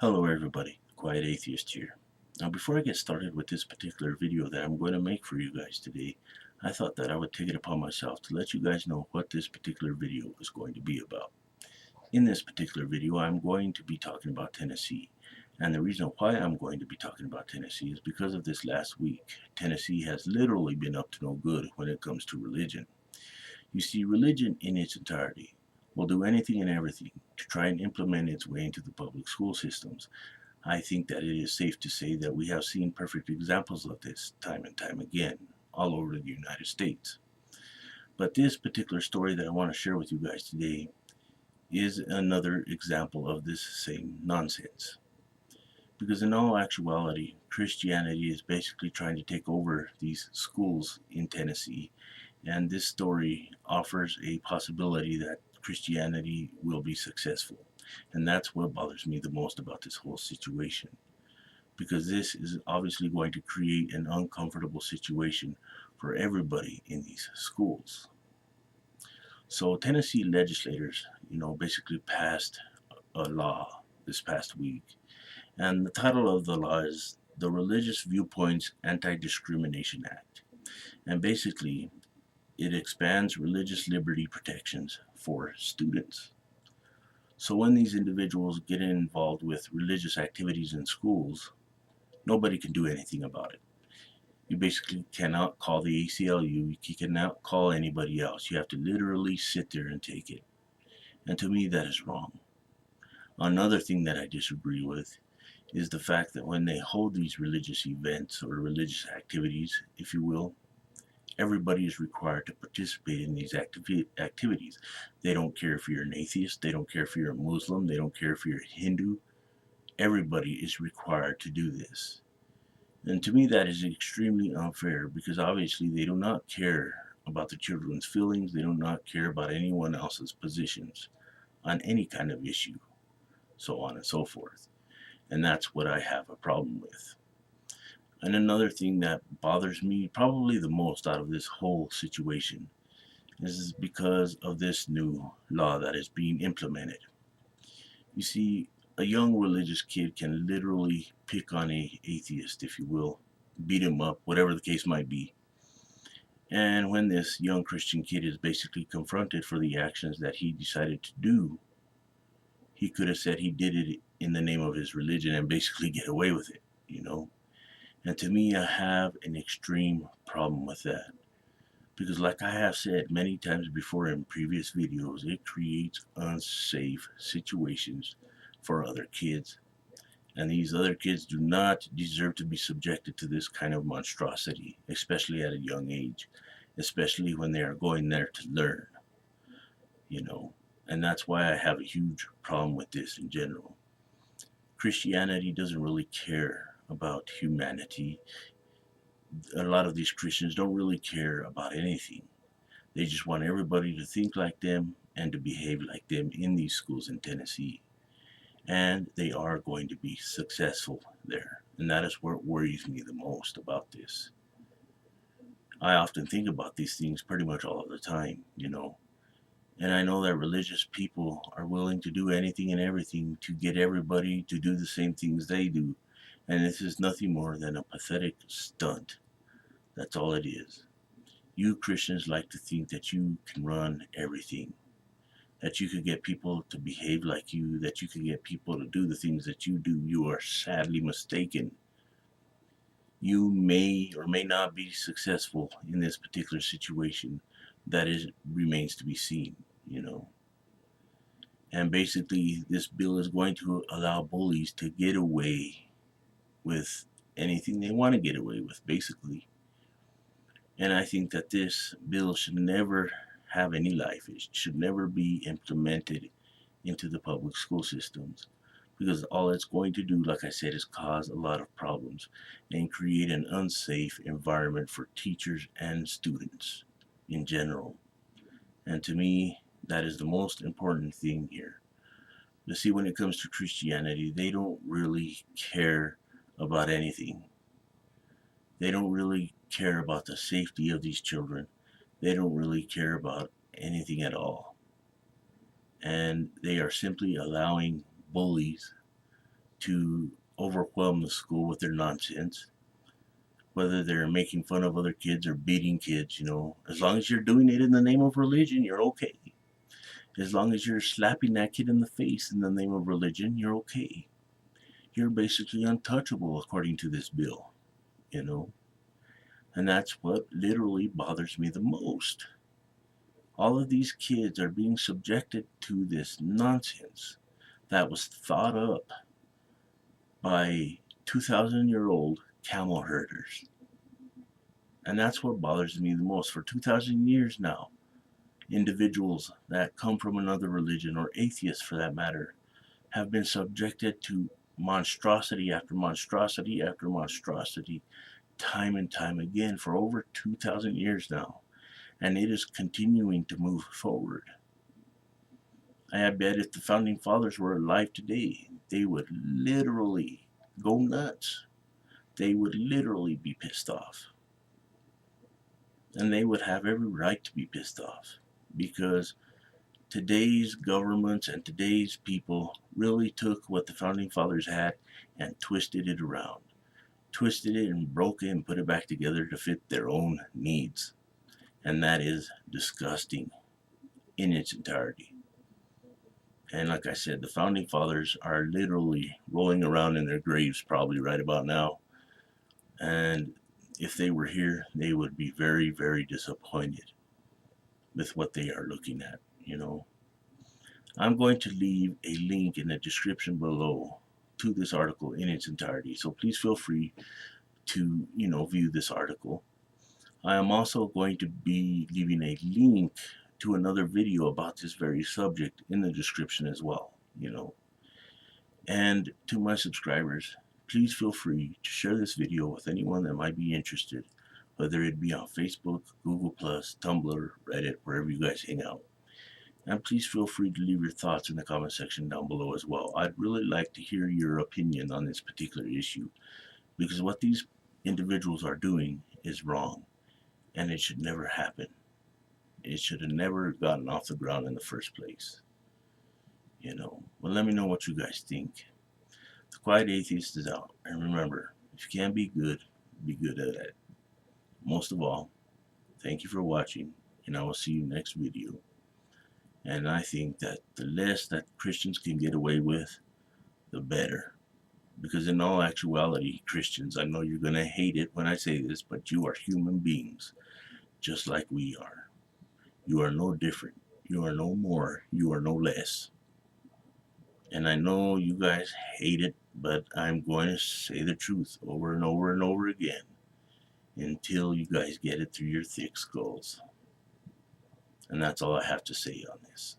Hello everybody, Quiet Atheist here. Now before I get started with this particular video that I'm going to make for you guys today, I thought that I would take it upon myself to let you guys know what this particular video is going to be about. In this particular video, I'm going to be talking about Tennessee. And the reason why I'm going to be talking about Tennessee is because of this last week. Tennessee has literally been up to no good when it comes to religion. You see, religion in its entirety will do anything and everything to try and implement its way into the public school systems. I think that it is safe to say that we have seen perfect examples of this time and time again all over the United States. But this particular story that I want to share with you guys today is another example of this same nonsense. Because in all actuality, Christianity is basically trying to take over these schools in Tennessee, and this story offers a possibility that Christianity will be successful. And that's what bothers me the most about this whole situation. Because this is obviously going to create an uncomfortable situation for everybody in these schools. So Tennessee legislators, basically passed a law this past week. And the title of the law is the Religious Viewpoints Anti-Discrimination Act. And basically, it expands religious liberty protections for students. So when these individuals get involved with religious activities in schools, nobody can do anything about it. You basically cannot call the ACLU, you cannot call anybody else. You have to literally sit there and take it. And to me, that is wrong. Another thing that I disagree with is the fact that when they hold these religious events or religious activities, if you will, everybody is required to participate in these activities. They don't care if you're an atheist, they don't care if you're a Muslim, they don't care if you're a Hindu. Everybody is required to do this. And to me, that is extremely unfair because obviously they do not care about the children's feelings, they do not care about anyone else's positions on any kind of issue, so on and so forth. And that's what I have a problem with. And another thing that bothers me probably the most out of this whole situation is because of this new law that is being implemented. You see, a young religious kid can literally pick on a atheist, if you will, beat him up, whatever the case might be. And when this young Christian kid is basically confronted for the actions that he decided to do, he could have said he did it in the name of his religion and basically get away with it, And to me, I have an extreme problem with that. Because like I have said many times before in previous videos, it creates unsafe situations for other kids. And these other kids do not deserve to be subjected to this kind of monstrosity, especially at a young age, especially when they are going there to learn, And that's why I have a huge problem with this in general. Christianity doesn't really care about humanity. A lot of these Christians don't really care about anything. They just want everybody to think like them and to behave like them in these schools in Tennessee. And they are going to be successful there. And that is what worries me the most about this. I often think about these things pretty much all of the time, And I know that religious people are willing to do anything and everything to get everybody to do the same things they do. And this is nothing more than a pathetic stunt. That's all it is. You Christians like to think that you can run everything, that you could get people to behave like you, that you can get people to do the things that you do. You are sadly mistaken. You may or may not be successful in this particular situation. That remains to be seen, And basically, this bill is going to allow bullies to get away with anything they want to get away with, basically. And I think that this bill should never have any life. It should never be implemented into the public school systems because all it's going to do, like I said, is cause a lot of problems and create an unsafe environment for teachers and students in general. And to me, that is the most important thing here. You see, when it comes to Christianity, they don't really care about anything. They don't really care about the safety of these children. They don't really care about anything at all. And they are simply allowing bullies to overwhelm the school with their nonsense. Whether they're making fun of other kids or beating kids, as long as you're doing it in the name of religion, you're okay. As long as you're slapping that kid in the face in the name of religion, you're okay. You're basically untouchable according to this bill, you know. And that's what literally bothers me the most. All of these kids are being subjected to this nonsense that was thought up by 2,000-year-old camel herders. And that's what bothers me the most. For 2,000 years now, individuals that come from another religion, or atheists for that matter, have been subjected to monstrosity after monstrosity after monstrosity, time and time again, for over 2,000 years now. And it is continuing to move forward. I bet if the founding fathers were alive today, they would literally go nuts. They would literally be pissed off. And they would have every right to be pissed off, because today's governments and today's people really took what the founding fathers had and twisted it around. Twisted it and broke it and put it back together to fit their own needs. And that is disgusting in its entirety. And like I said, the founding fathers are literally rolling around in their graves probably right about now. And if they were here, they would be very, very disappointed with what they are looking at, I'm going to leave a link in the description below to this article in its entirety. So please feel free to, view this article. I am also going to be leaving a link to another video about this very subject in the description as well, And to my subscribers, please feel free to share this video with anyone that might be interested, whether it be on Facebook, Google+, Tumblr, Reddit, wherever you guys hang out. And please feel free to leave your thoughts in the comment section down below as well. I'd really like to hear your opinion on this particular issue, because what these individuals are doing is wrong, and it should never happen. It should have never gotten off the ground in the first place. Well, let me know what you guys think. The Quiet Atheist is out. And remember, if you can't be good at it. Most of all, thank you for watching, and I will see you next video. And I think that the less that Christians can get away with, the better. Because in all actuality, Christians, I know you're going to hate it when I say this, but you are human beings, just like we are. You are no different. You are no more. You are no less. And I know you guys hate it, but I'm going to say the truth over and over and over again until you guys get it through your thick skulls. And that's all I have to say on this.